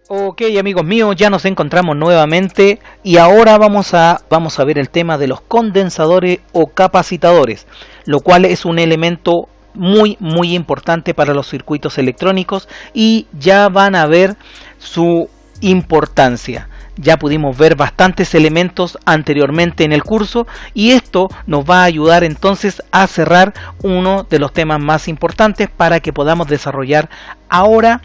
Ok, amigos míos, ya nos encontramos nuevamente y ahora vamos a ver el tema de los condensadores o capacitadores, lo cual es un elemento muy importante para los circuitos electrónicos y ya van a ver su importancia. Ya pudimos ver bastantes elementos anteriormente en el curso y esto nos va a ayudar entonces a cerrar uno de los temas más importantes para que podamos desarrollar ahora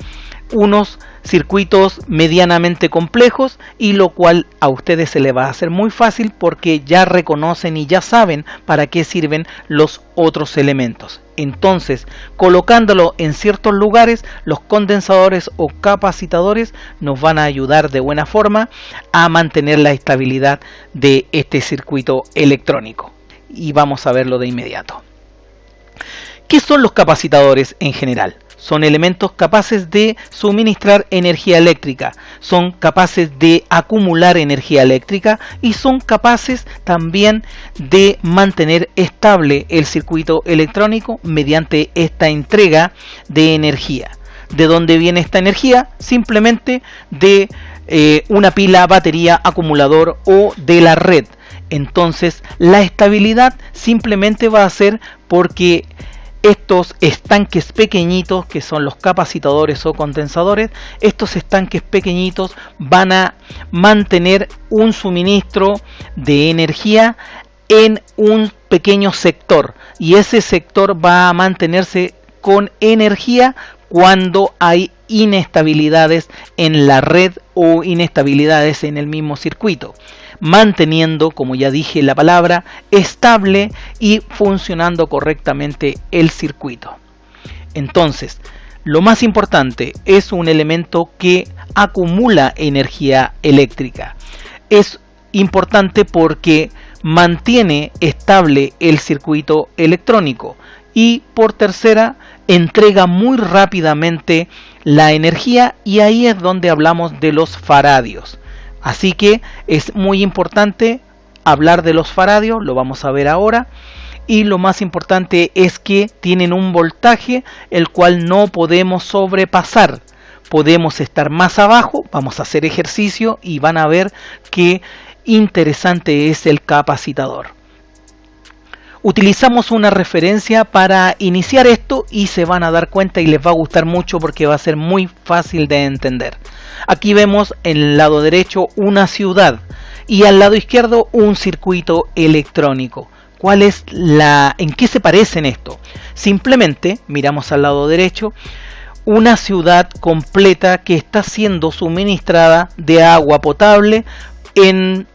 unos circuitos medianamente complejos, y lo cual a ustedes se les va a hacer muy fácil porque ya reconocen y ya saben para qué sirven los otros elementos. Entonces, colocándolo en ciertos lugares, los condensadores o capacitadores nos van a ayudar de buena forma a mantener la estabilidad de este circuito electrónico. Y vamos a verlo de inmediato. ¿Qué son los capacitadores en general? Son elementos capaces de suministrar energía eléctrica, son capaces de acumular energía eléctrica y son capaces también de mantener estable el circuito electrónico mediante esta entrega de energía. ¿De dónde viene esta energía? Simplemente de una pila, batería, acumulador o de la red. Entonces la estabilidad simplemente va a ser porque estos estanques pequeñitos, que son los capacitadores o condensadores, estos estanques pequeñitos van a mantener un suministro de energía en un pequeño sector, y ese sector va a mantenerse con energía cuando hay inestabilidades en la red o inestabilidades en el mismo circuito, manteniendo, como ya dije la palabra, estable y funcionando correctamente el circuito. Entonces, lo más importante es un elemento que acumula energía eléctrica. Es importante porque mantiene estable el circuito electrónico y, por tercera, entrega muy rápidamente la energía, y ahí es donde hablamos de los faradios. Así que es muy importante hablar de los faradios, lo vamos a ver ahora. Y lo más importante es que tienen un voltaje el cual no podemos sobrepasar. Podemos estar más abajo, vamos a hacer ejercicio y van a ver qué interesante es el capacitador. Utilizamos una referencia para iniciar esto y se van a dar cuenta y les va a gustar mucho porque va a ser muy fácil de entender. Aquí vemos en el lado derecho una ciudad y al lado izquierdo un circuito electrónico. ¿En qué se parecen esto? Simplemente miramos al lado derecho una ciudad completa que está siendo suministrada de agua potable en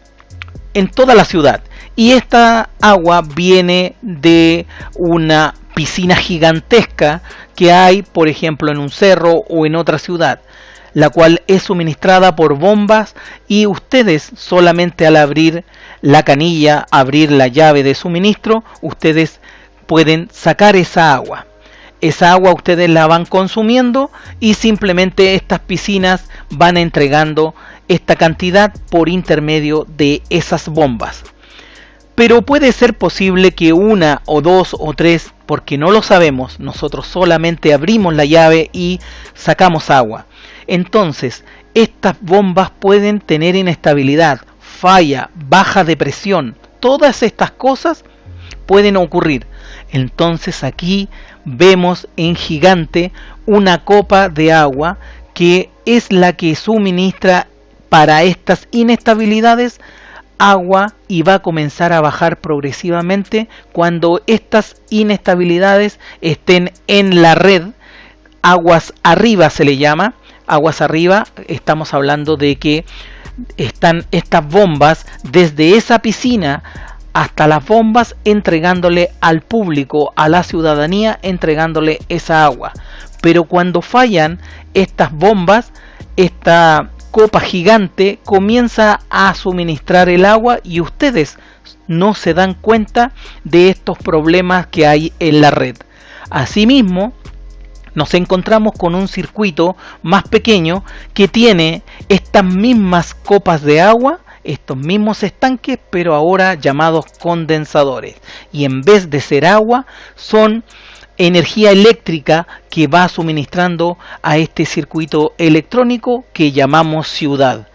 toda la ciudad. Y esta agua viene de una piscina gigantesca que hay, por ejemplo, en un cerro o en otra ciudad, la cual es suministrada por bombas, y ustedes solamente al abrir la canilla, abrir la llave de suministro, ustedes pueden sacar esa agua. Esa agua ustedes la van consumiendo y simplemente estas piscinas van entregando esta cantidad por intermedio de esas bombas. Pero puede ser posible que una o dos o tres, porque no lo sabemos, nosotros solamente abrimos la llave y sacamos agua. Entonces, estas bombas pueden tener inestabilidad, falla, baja de presión. Todas estas cosas pueden ocurrir. Entonces aquí vemos en gigante una copa de agua que es la que suministra para estas inestabilidades agua, y va a comenzar a bajar progresivamente cuando estas inestabilidades estén en la red. Aguas arriba se le llama. Aguas arriba, estamos hablando de que están estas bombas desde esa piscina hasta las bombas entregándole al público, a la ciudadanía, entregándole esa agua. Pero cuando fallan estas bombas, esta copa gigante comienza a suministrar el agua y ustedes no se dan cuenta de estos problemas que hay en la red. Asimismo, nos encontramos con un circuito más pequeño que tiene estas mismas copas de agua, estos mismos estanques, pero ahora llamados condensadores, y en vez de ser agua son energía eléctrica que va suministrando a este circuito electrónico que llamamos ciudad.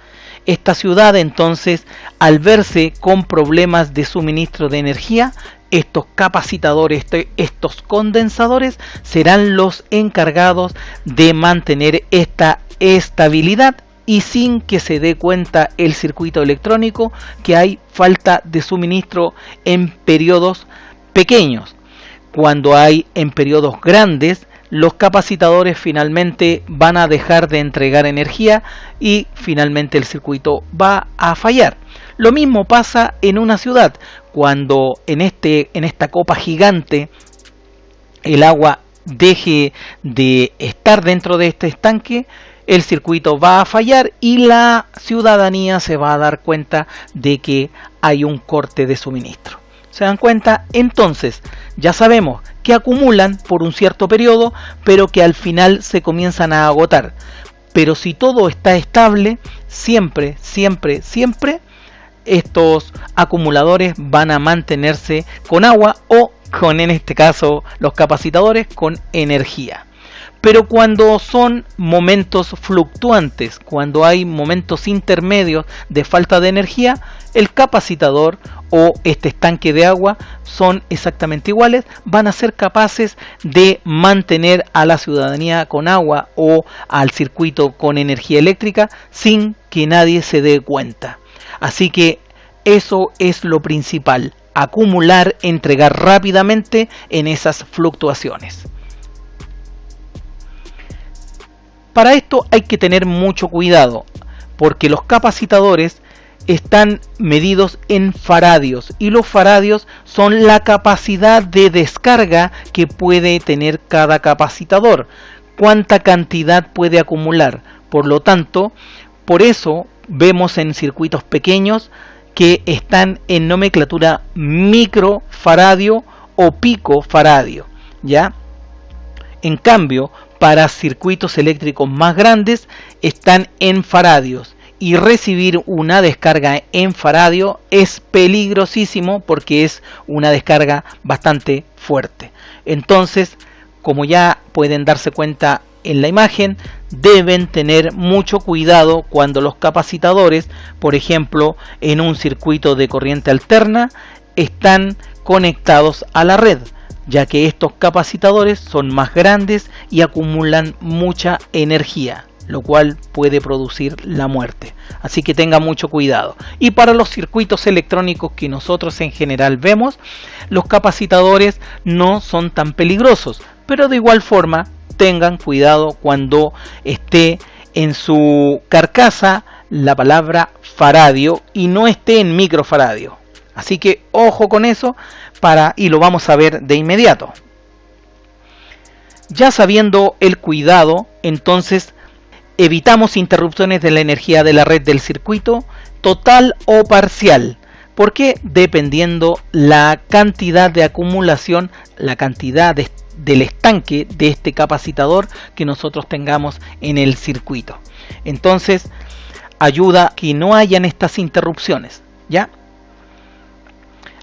Esta ciudad entonces, al verse con problemas de suministro de energía, estos capacitadores, estos condensadores serán los encargados de mantener esta estabilidad y sin que se dé cuenta el circuito electrónico que hay falta de suministro en periodos pequeños. Cuando hay en periodos grandes, los capacitadores finalmente van a dejar de entregar energía y finalmente el circuito va a fallar. Lo mismo pasa en una ciudad, cuando en esta copa gigante el agua deje de estar dentro de este estanque, el circuito va a fallar y la ciudadanía se va a dar cuenta de que hay un corte de suministro. ¿Se dan cuenta? Entonces, ya sabemos que acumulan por un cierto periodo, pero que al final se comienzan a agotar. Pero si todo está estable, siempre estos acumuladores van a mantenerse con agua o con, en este caso, los capacitadores con energía. Pero cuando son momentos fluctuantes, cuando hay momentos intermedios de falta de energía, el capacitador o este estanque de agua son exactamente iguales, van a ser capaces de mantener a la ciudadanía con agua o al circuito con energía eléctrica sin que nadie se dé cuenta. Así que eso es lo principal, acumular, entregar rápidamente en esas fluctuaciones. Para esto hay que tener mucho cuidado, porque los capacitadores están medidos en faradios y los faradios son la capacidad de descarga que puede tener cada capacitador, cuánta cantidad puede acumular. Por lo tanto, por eso vemos en circuitos pequeños que están en nomenclatura microfaradio o picofaradio, ¿ya? En cambio, para circuitos eléctricos más grandes están en faradios, y recibir una descarga en faradio es peligrosísimo porque es una descarga bastante fuerte. Entonces, como ya pueden darse cuenta en la imagen, deben tener mucho cuidado cuando los capacitadores, por ejemplo, en un circuito de corriente alterna, están conectados a la red, ya que estos capacitadores son más grandes y acumulan mucha energía, lo cual puede producir la muerte. Así que tenga mucho cuidado. Y para los circuitos electrónicos que nosotros en general vemos, los capacitadores no son tan peligrosos, pero de igual forma tengan cuidado cuando esté en su carcasa la palabra faradio y no esté en microfaradio. Así que ojo con eso, y lo vamos a ver de inmediato. Ya sabiendo el cuidado, entonces evitamos interrupciones de la energía de la red del circuito, total o parcial. ¿Por qué? Dependiendo la cantidad de acumulación, la cantidad del estanque de este capacitador que nosotros tengamos en el circuito. Entonces, ayuda a que no hayan estas interrupciones, ¿ya?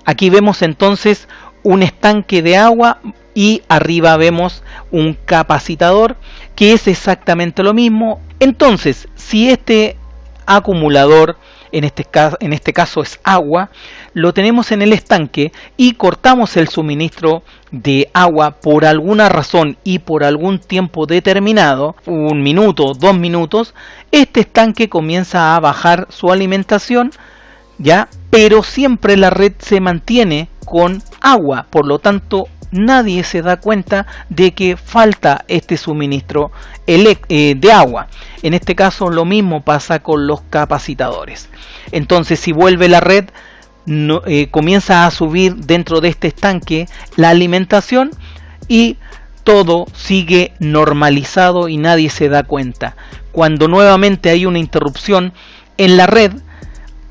Aquí vemos entonces un estanque de agua y arriba vemos un capacitador que es exactamente lo mismo. Entonces, si este acumulador, en este caso es agua, lo tenemos en el estanque y cortamos el suministro de agua por alguna razón y por algún tiempo determinado, 1 minuto, 2 minutos, este estanque comienza a bajar su alimentación, ¿ya? Pero siempre la red se mantiene con agua, por lo tanto nadie se da cuenta de que falta este suministro de agua. En este caso lo mismo pasa con los capacitadores. Entonces, si vuelve la red, comienza a subir dentro de este estanque la alimentación y todo sigue normalizado y nadie se da cuenta. Cuando nuevamente hay una interrupción en la red,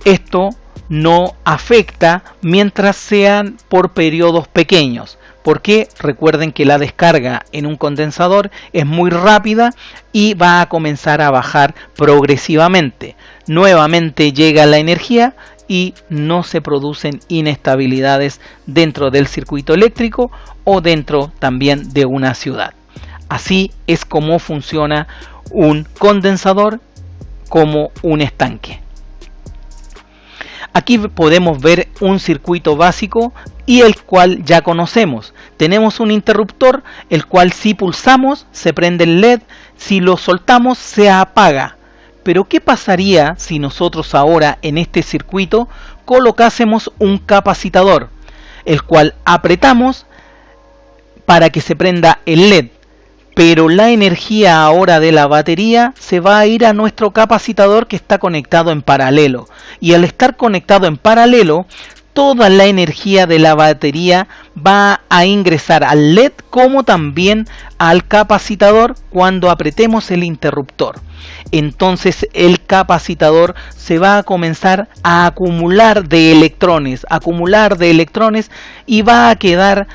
esto no afecta mientras sean por periodos pequeños. porque recuerden que la descarga en un condensador es muy rápida y va a comenzar a bajar progresivamente. Nuevamente llega la energía y no se producen inestabilidades dentro del circuito eléctrico o dentro también de una ciudad. Así es como funciona un condensador como un estanque. Aquí podemos ver un circuito básico y el cual ya conocemos. Tenemos un interruptor, el cual si pulsamos se prende el LED, si lo soltamos se apaga. Pero ¿qué pasaría si nosotros ahora en este circuito colocásemos un capacitador, el cual apretamos para que se prenda el LED? Pero la energía ahora de la batería se va a ir a nuestro capacitador que está conectado en paralelo. Y al estar conectado en paralelo, toda la energía de la batería va a ingresar al LED como también al capacitador cuando apretemos el interruptor. Entonces el capacitador se va a comenzar a acumular de electrones y va a quedar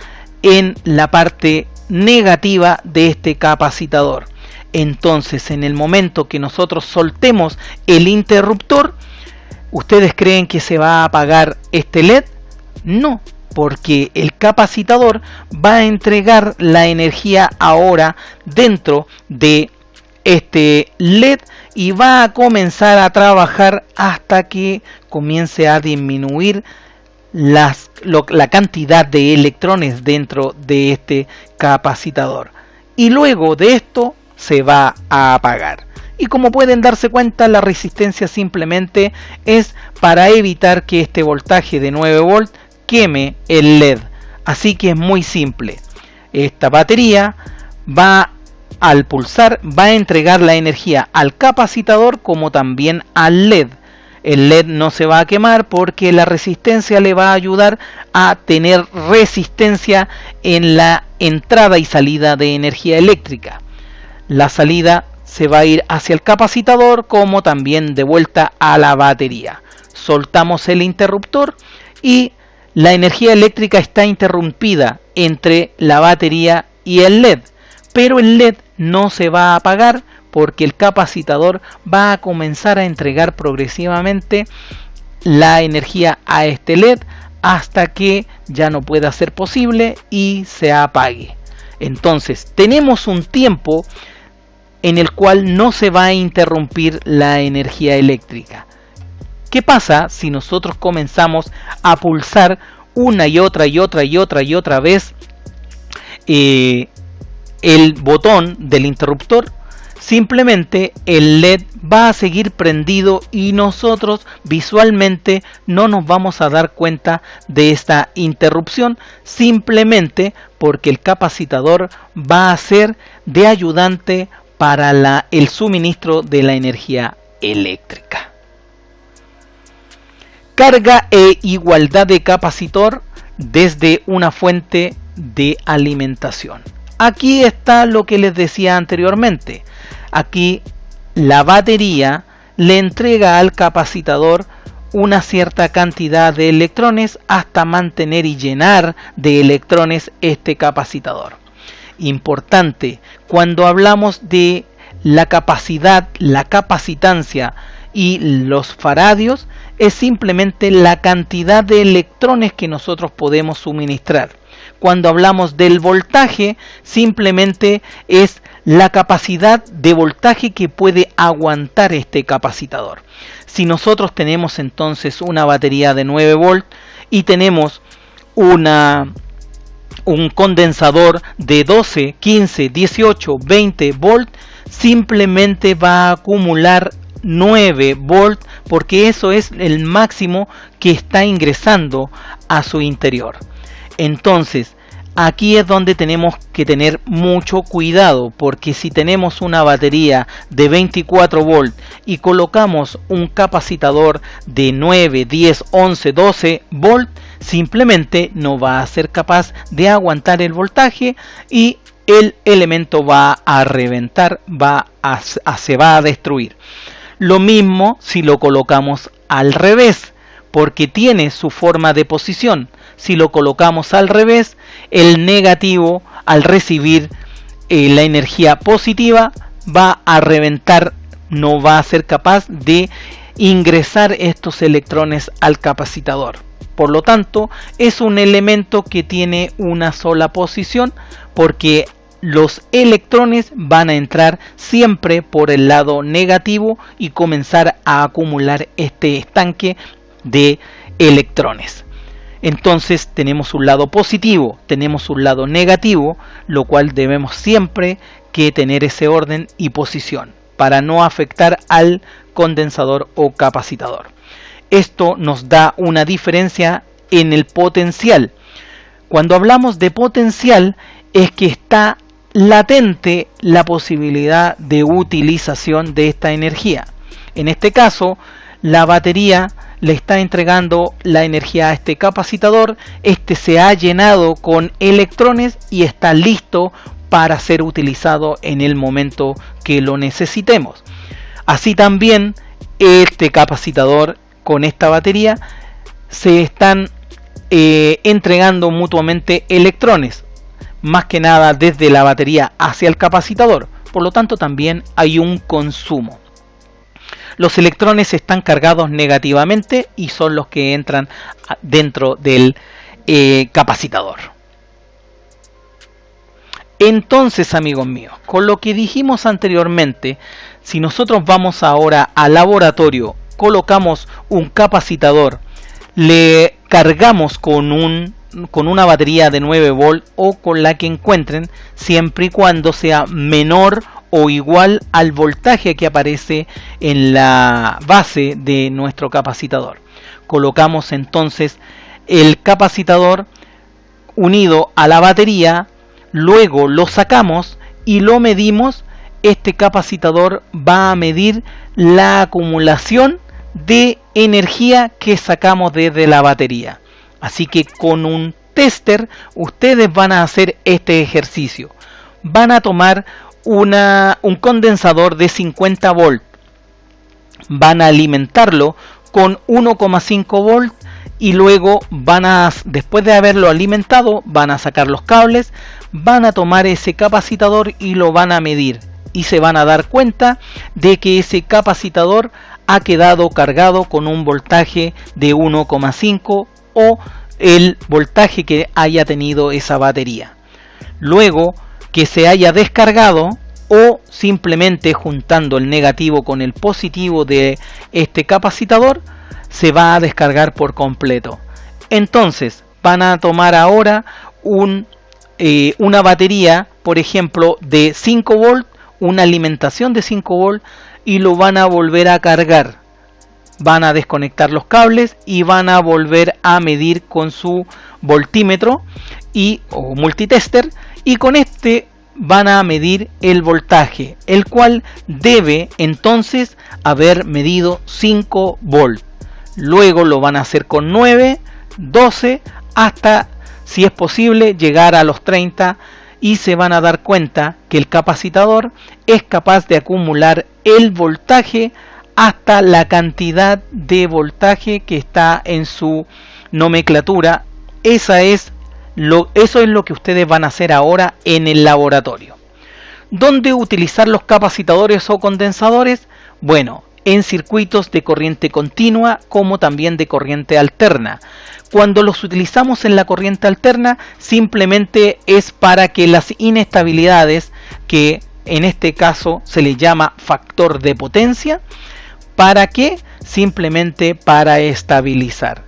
en la parte negativa de este capacisador. Entonces en el momento que nosotros soltemos el interruptor, ¿ustedes creen que se va a apagar este LED? No, porque el capacitador va a entregar la energía ahora dentro de este LED y va a comenzar a trabajar hasta que comience a disminuir la cantidad de electrones dentro de este capacitador. Y luego de esto se va a apagar. Y como pueden darse cuenta, la resistencia simplemente es para evitar que este voltaje de 9 volts queme el LED. Así que es muy simple. Esta batería al pulsar va a entregar la energía al capacitador como también al LED. El LED no se va a quemar porque la resistencia le va a ayudar a tener resistencia en la entrada y salida de energía eléctrica. La salida se va a ir hacia el capacitador como también de vuelta a la batería. Soltamos el interruptor y la energía eléctrica está interrumpida entre la batería y el LED. Pero el LED no se va a apagar porque el capacitador va a comenzar a entregar progresivamente la energía a este LED hasta que ya no pueda ser posible y se apague. Entonces tenemos un tiempo en el cual no se va a interrumpir la energía eléctrica. ¿Qué pasa si nosotros comenzamos a pulsar una y otra vez el botón del interruptor? Simplemente el LED va a seguir prendido y nosotros visualmente no nos vamos a dar cuenta de esta interrupción, simplemente porque el capacitador va a ser de ayudante para el suministro de la energía eléctrica. Carga e igualdad de capacitor desde una fuente de alimentación. Aquí está lo que les decía anteriormente. Aquí la batería le entrega al capacitador una cierta cantidad de electrones hasta mantener y llenar de electrones este capacitador. Importante, cuando hablamos de la capacidad, la capacitancia y los faradios, es simplemente la cantidad de electrones que nosotros podemos suministrar. Cuando hablamos del voltaje, simplemente es la capacidad de voltaje que puede aguantar este capacitador. Si nosotros tenemos entonces una batería de 9 volts y tenemos un condensador de 12, 15, 18, 20 volts, simplemente va a acumular 9 volts porque eso es el máximo que está ingresando a su interior. Entonces, aquí es donde tenemos que tener mucho cuidado, porque si tenemos una batería de 24 volts y colocamos un capacitador de 9, 10, 11, 12 volts, simplemente no va a ser capaz de aguantar el voltaje y el elemento va a reventar, se va a destruir. Lo mismo si lo colocamos al revés, porque tiene su forma de posición. Si lo colocamos al revés, el negativo, al recibir la energía positiva, va a reventar, no va a ser capaz de ingresar estos electrones al capacitador. Por lo tanto, es un elemento que tiene una sola posición, porque los electrones van a entrar siempre por el lado negativo y comenzar a acumular este estanque de electrones. Entonces tenemos un lado positivo, tenemos un lado negativo, lo cual debemos siempre que tener ese orden y posición para no afectar al condensador o capacitador. Esto nos da una diferencia en el potencial. Cuando hablamos de potencial, es que está latente la posibilidad de utilización de esta energía. En este caso, la batería le está entregando la energía a este capacitador. Este se ha llenado con electrones y está listo para ser utilizado en el momento que lo necesitemos. Así también este capacitador con esta batería se están entregando mutuamente electrones, más que nada desde la batería hacia el capacitador. Por lo tanto, también hay un consumo. Los electrones están cargados negativamente y son los que entran dentro del capacitador. Entonces, amigos míos, con lo que dijimos anteriormente, si nosotros vamos ahora al laboratorio, colocamos un capacitador, le cargamos con una batería de 9 volt o con la que encuentren, siempre y cuando sea menor o igual al voltaje que aparece en la base de nuestro capacitador. Colocamos entonces el capacitador unido a la batería, luego lo sacamos y lo medimos. Este capacitador va a medir la acumulación de energía que sacamos desde la batería. Así que con un tester ustedes van a hacer este ejercicio. Van a tomar un condensador de 50 volt, van a alimentarlo con 1,5 volt y luego después de haberlo alimentado, van a sacar los cables, van a tomar ese capacitador y lo van a medir, y se van a dar cuenta de que ese capacitador ha quedado cargado con un voltaje de 1,5 o el voltaje que haya tenido esa batería. Luego que se haya descargado, o simplemente juntando el negativo con el positivo de este capacitador, se va a descargar por completo. Entonces van a tomar ahora una batería, por ejemplo, de 5 volt, una alimentación de 5 volt, y lo van a volver a cargar. Van a desconectar los cables y van a volver a medir con su voltímetro o multitester, y con este van a medir el voltaje, el cual debe entonces haber medido 5 volt. Luego lo van a hacer con 9, 12, hasta, si es posible, llegar a los 30, y se van a dar cuenta que el capacitador es capaz de acumular el voltaje hasta la cantidad de voltaje que está en su nomenclatura. Eso es lo que ustedes van a hacer ahora en el laboratorio. ¿Dónde utilizar los capacitadores o condensadores? Bueno, en circuitos de corriente continua como también de corriente alterna. Cuando los utilizamos en la corriente alterna, simplemente es para que las inestabilidades, que en este caso se le llama factor de potencia, ¿para qué? Simplemente para estabilizar.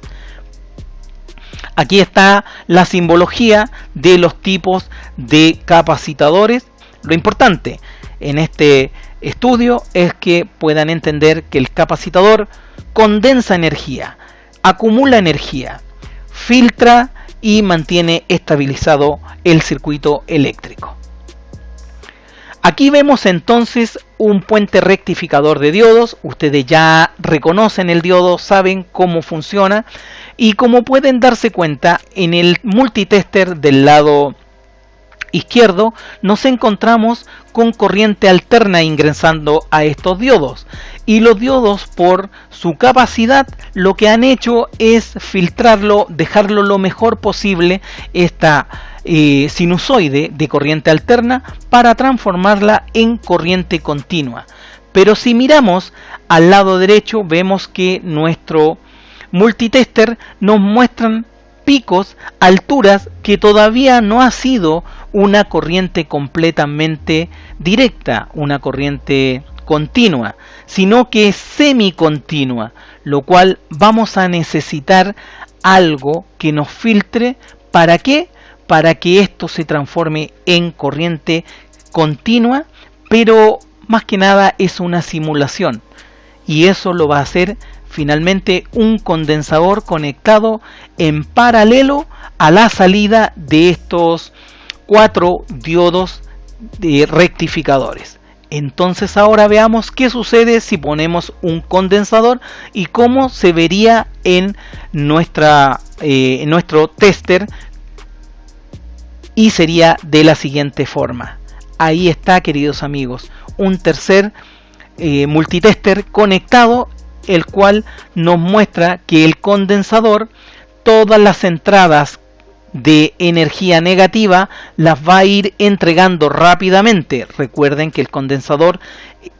Aquí está la simbología de los tipos de capacitadores. Lo importante en este estudio es que puedan entender que el capacitador condensa energía, acumula energía, filtra y mantiene estabilizado el circuito eléctrico. Aquí vemos entonces un puente rectificador de diodos. Ustedes ya reconocen el diodo, saben cómo funciona, y como pueden darse cuenta, en el multitester del lado izquierdo nos encontramos con corriente alterna ingresando a estos diodos, y los diodos, por su capacidad, lo que han hecho es filtrarlo, dejarlo lo mejor posible, esta sinusoide de corriente alterna para transformarla en corriente continua. Pero si miramos al lado derecho, vemos que nuestro multitester nos muestran picos, alturas que todavía no ha sido una corriente completamente directa, una corriente continua, sino que es semicontinua, lo cual vamos a necesitar algo que nos filtre. ¿Para qué? Para que esto se transforme en corriente continua, pero más que nada es una simulación, y eso lo va a hacer finalmente un condensador conectado en paralelo a la salida de estos 4 diodos de rectificadores. Entonces ahora veamos qué sucede si ponemos un condensador y cómo se vería en nuestro tester, y sería de la siguiente forma. Ahí está, queridos amigos, un tercer multitester conectado, el cual nos muestra que el condensador, todas las entradas de energía negativa las va a ir entregando rápidamente. Recuerden que el condensador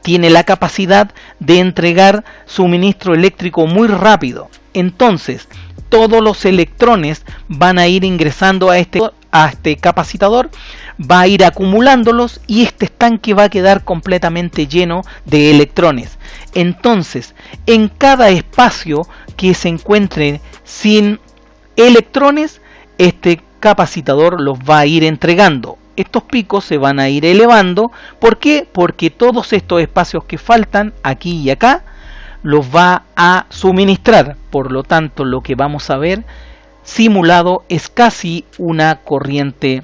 tiene la capacidad de entregar suministro eléctrico muy rápido. Entonces todos los electrones van a ir ingresando a este capacitor, va a ir acumulándolos, y este estanque va a quedar completamente lleno de electrones. Entonces, en cada espacio que se encuentre sin electrones, este capacitor los va a ir entregando. Estos picos se van a ir elevando. ¿Por qué? Porque todos estos espacios que faltan aquí y acá los va a suministrar. Por lo tanto, lo que vamos a ver simulado es casi una corriente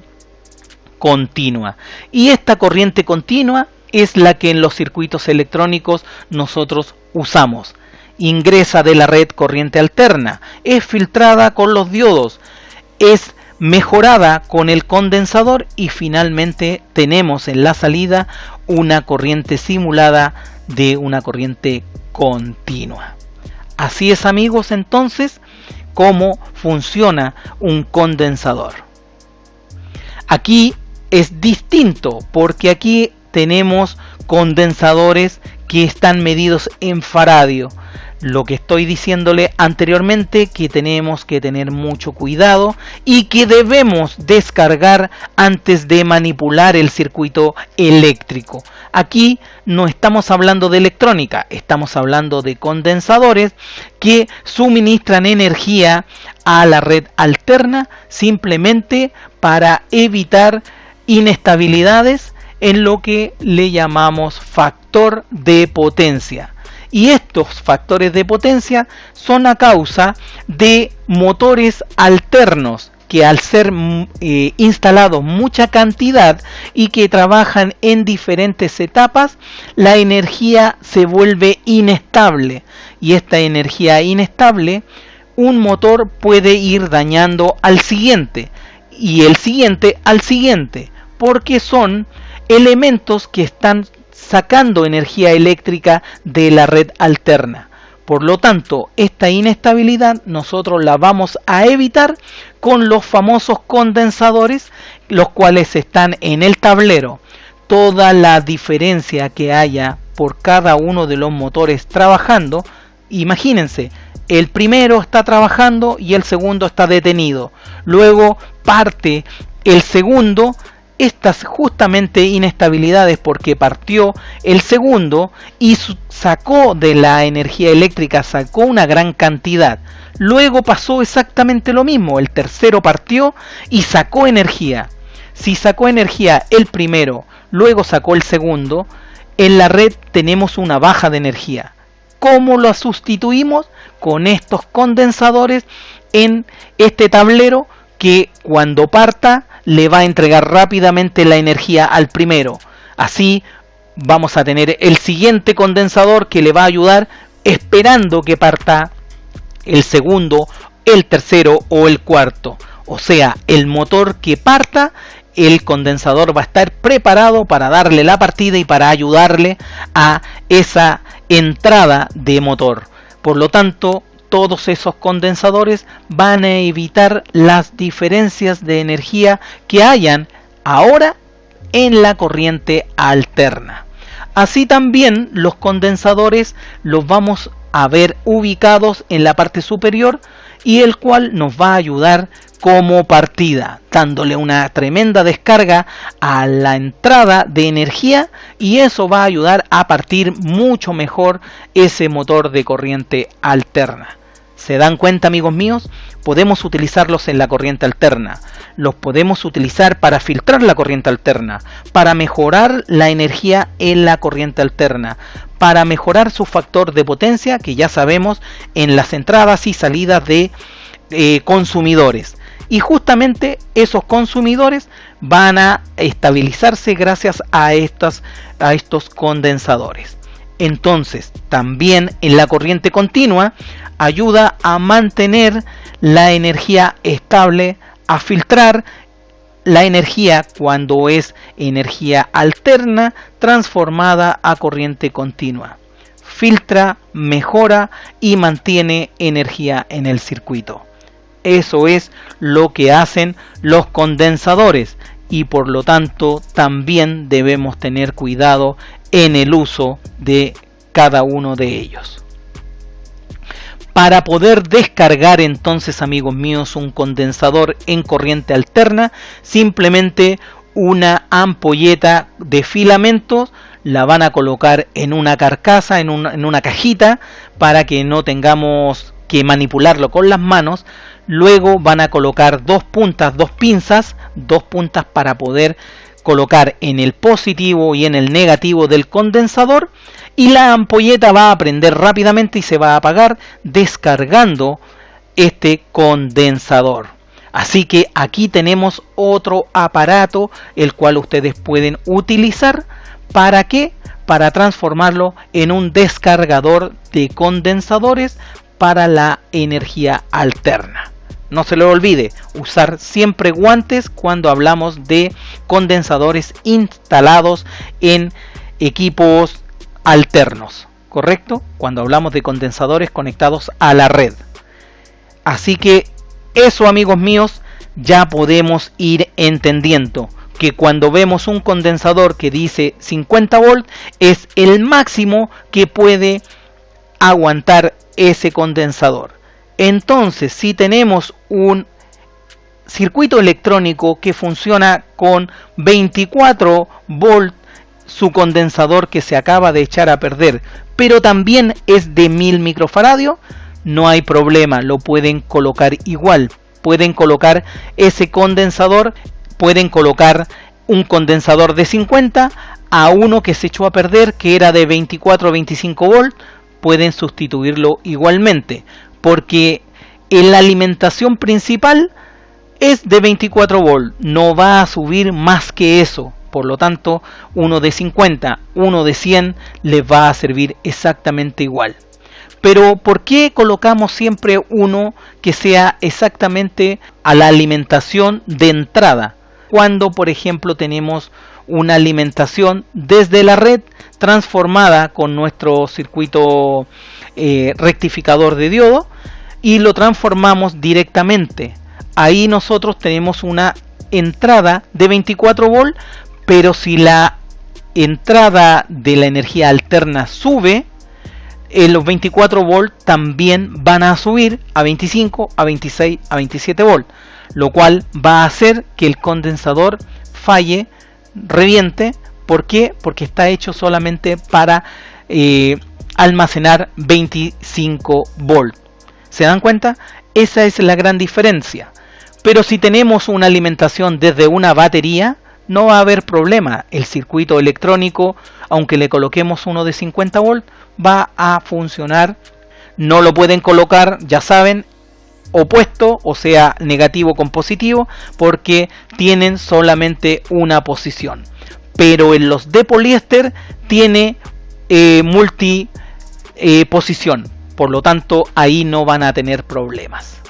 continua, y esta corriente continua es la que en los circuitos electrónicos nosotros usamos. Ingresa de la red corriente alterna, es filtrada con los diodos, es mejorada con el condensador, y finalmente tenemos en la salida una corriente simulada de una corriente continua. Así es, amigos, entonces cómo funciona un condensador. Aquí es distinto, porque aquí tenemos condensadores que están medidos en faradio. Lo que estoy diciéndole anteriormente, que tenemos que tener mucho cuidado y que debemos descargar antes de manipular el circuito eléctrico. Aquí no estamos hablando de electrónica, estamos hablando de condensadores que suministran energía a la red alterna simplemente para evitar inestabilidades en lo que le llamamos factor de potencia. Y estos factores de potencia son a causa de motores alternos que, al ser instalados mucha cantidad y que trabajan en diferentes etapas, la energía se vuelve inestable, y esta energía inestable un motor puede ir dañando al siguiente y el siguiente al siguiente, porque son elementos que están sacando energía eléctrica de la red alterna. Por lo tanto, esta inestabilidad nosotros la vamos a evitar con los famosos condensadores, los cuales están en el tablero. Toda la diferencia que haya por cada uno de los motores trabajando, imagínense, el primero está trabajando y el segundo está detenido. Luego parte el segundo. Estas justamente inestabilidades, porque partió el segundo y sacó de la energía eléctrica, sacó una gran cantidad. Luego pasó exactamente lo mismo, el tercero partió y sacó energía. Si sacó energía el primero, luego sacó el segundo, en la red tenemos una baja de energía. ¿Cómo lo sustituimos? Con estos condensadores en este tablero, que cuando parta le va a entregar rápidamente la energía al primero. Así vamos a tener el siguiente condensador que le va a ayudar, esperando que parta el segundo, el tercero o el cuarto. O sea, el motor que parta, el condensador va a estar preparado para darle la partida y para ayudarle a esa entrada de motor. Por lo tanto, todos esos condensadores van a evitar las diferencias de energía que hayan ahora en la corriente alterna. Así también los condensadores los vamos a ver ubicados en la parte superior, y el cual nos va a ayudar como partida, dándole una tremenda descarga a la entrada de energía, y eso va a ayudar a partir mucho mejor ese motor de corriente alterna. ¿Se dan cuenta, amigos míos? Podemos utilizarlos en la corriente alterna, los podemos utilizar para filtrar la corriente alterna, para mejorar la energía en la corriente alterna, para mejorar su factor de potencia, que ya sabemos en las entradas y salidas de consumidores. Y justamente esos consumidores van a estabilizarse gracias a estos condensadores. Entonces, también en la corriente continua ayuda a mantener la energía estable, a filtrar la energía cuando es energía alterna transformada a corriente continua. Filtra, mejora y mantiene energía en el circuito. Eso es lo que hacen los condensadores, y por lo tanto también debemos tener cuidado en el uso de cada uno de ellos. Para poder descargar entonces, amigos míos, un condensador en corriente alterna, simplemente una ampolleta de filamentos la van a colocar en una carcasa, en una cajita, para que no tengamos que manipularlo con las manos. Luego van a colocar dos pinzas para poder colocar en el positivo y en el negativo del condensador, y la ampolleta va a prender rápidamente y se va a apagar descargando este condensador. Así que aquí tenemos otro aparato el cual ustedes pueden utilizar. ¿Para qué? Para transformarlo en un descargador de condensadores para la energía alterna. No se le olvide usar siempre guantes cuando hablamos de condensadores instalados en equipos alternos, ¿correcto? Cuando hablamos de condensadores conectados a la red. Así que eso, amigos míos, ya podemos ir entendiendo que cuando vemos un condensador que dice 50 volt es el máximo que puede aguantar ese condensador. Entonces, si tenemos un circuito electrónico que funciona con 24 volt, su condensador que se acaba de echar a perder, pero también es de 1000 microfaradios, no hay problema, lo pueden colocar igual. Pueden colocar ese condensador, pueden colocar un condensador de 50 a uno que se echó a perder, que era de 24 o 25 volt, pueden sustituirlo igualmente, porque en la alimentación principal es de 24 volt, no va a subir más que eso. Por lo tanto, uno de 50, uno de 100 les va a servir exactamente igual. Pero ¿por qué colocamos siempre uno que sea exactamente a la alimentación de entrada? Cuando, por ejemplo, tenemos una alimentación desde la red transformada con nuestro circuito rectificador de diodo y lo transformamos directamente. Ahí nosotros tenemos una entrada de 24 volt, pero si la entrada de la energía alterna sube, los 24 volt también van a subir a 25, a 26, a 27 volt, lo cual va a hacer que el condensador falle, reviente. ¿Por qué? Porque está hecho solamente para almacenar 25 volt. ¿Se dan cuenta? Esa es la gran diferencia. Pero si tenemos una alimentación desde una batería, no va a haber problema. El circuito electrónico, aunque le coloquemos uno de 50 volt, va a funcionar. No lo pueden colocar, ya saben, opuesto, o sea, negativo con positivo, porque tienen solamente una posición. Pero en los de poliéster tiene multi posición. Por lo tanto, ahí no van a tener problemas.